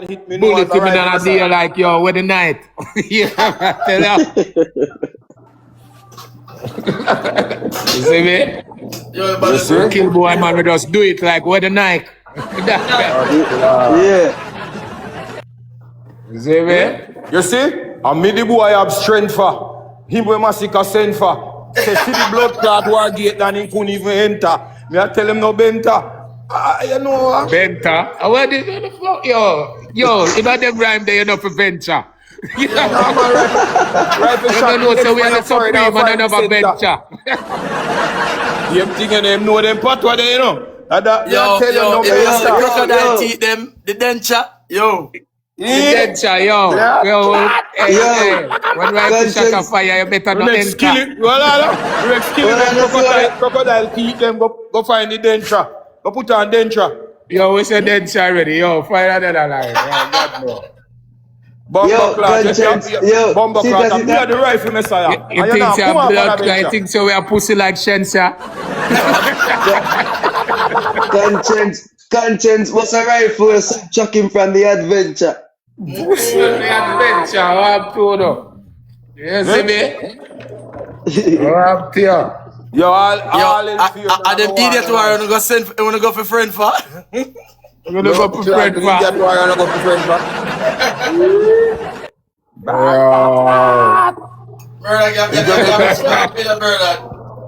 hit me bullet him in a day like yo, with the night. Yeah, tell you. You see me? You see? Kill boy man, we just do it like with the night. Yeah. You see me? You see? And me the boy have strength for. Him we massacre send for. Say see the blood clot war gate and he couldn't even enter. Me I tell him no benter. You know. Venture? What did the fuck? Yo, if I them rhyme there, you know for venture. You know, Rifle you shot. don't know, so we are the supreme and another venture. Them thing and them know them part what they you know. Yo, crocodile teeth them, the denture, yo. Venture, yo. Hey. When rifle shot a fire, you better not enter. Skill it. Well, skill it. Crocodile teeth them. Go find the denture. Go put on denture. Yo, we say denture already. Yo, fire another line. God no. Bomber clock. I'm here the rifle messiah. You think you're blood clot? You think so we are pussy like Shensia? Conscience was a rifle chucking from the adventure. Pussy from the adventure. What up to you? You see me? What up to you? Yo, all in fear. Are them idiots who are gonna go for friend for? I'm gonna go for friend for.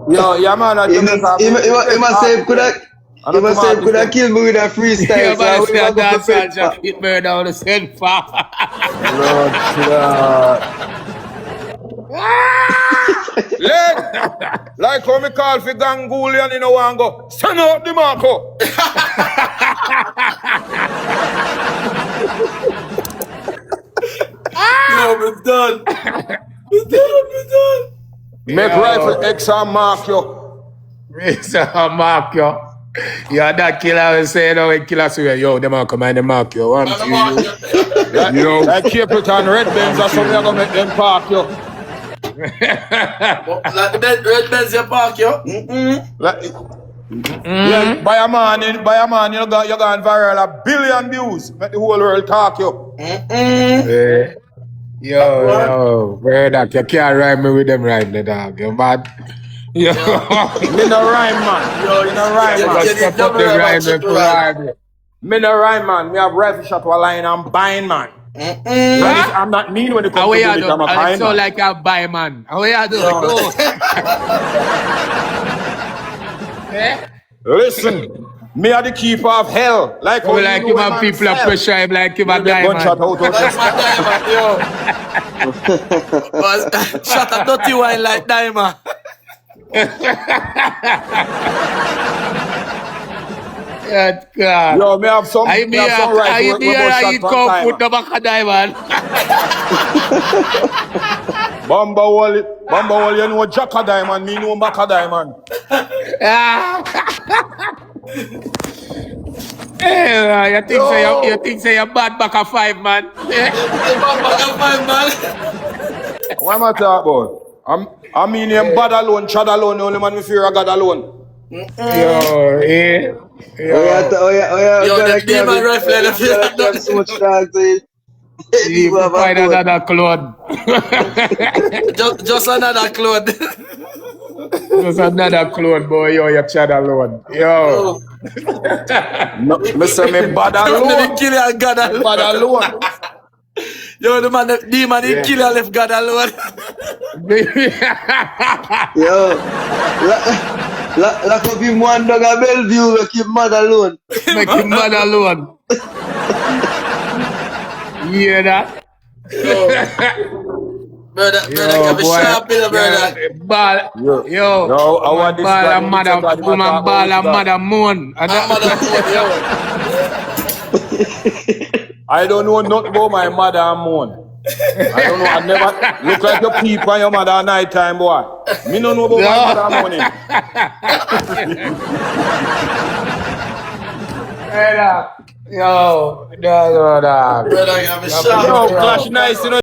Yo, yeah man. He must say could have killed me with a freestyle. Yeah, but it's still dancehall just hit murder on the same far. Like how me call for Gangulian in a one go. Send out Demarco. Yo, we're done. Make rifle X and mark you. Mark yo. Yeah, that killer will say no killer say yo, them come and mark you. One two yo. Like Capleton Red Benz or something gonna make them park you. Like the red Benz you park yo. Like, by a man, you gone viral 1 billion views. Make the whole world talk you. Yeah. Yo, brother, you can't rhyme me with them right now, dog. You're mad. Yo, me no rhyme man. Yo, you no rhyme man. Step up the rhyme and rhyme. Me no rhyme man. Me have rifle shot while lying and buying man. I'm not mean when it comes to it. I'm a buying man. So like a buy man. How you do? Listen, me are the keeper of hell. Like how like you have people are pressure him like him a diamond. That's my diamond, yo. Shut a dirty wine like diamond. God. Yo, me have some right I come put the back of diamond. Bamba wall, you know Jack a diamond, me know back a diamond. Hey, you think say you're bad back of 5 man? Bad back of 5 man. What am I talking about? I mean him bad alone, Chad alone, the only man we fear a God alone. Yo, the demon rifle and the fear. You find another clone. just another clone. Just another clone, boy. Yo, you're Chad alone. Yo. No, Mr. Me bad alone. Kill your God alone. Bad alone. Yo, the man, the demon, he kill and left God alone. Yo, lock up him one dog at Bellevue, make him mad alone. Make him mad alone. You hear that? Brother, give me sharp in brother. Ball, yo, I ball a mother, woman ball a mother moon. I don't know nothing about my mother and moon. I don't know, I never look like your people and your mother at night time, boy. Me don't know about my mother and moon. Yo, dog. Brother, give me sharp. Yo, Clash nice, you know.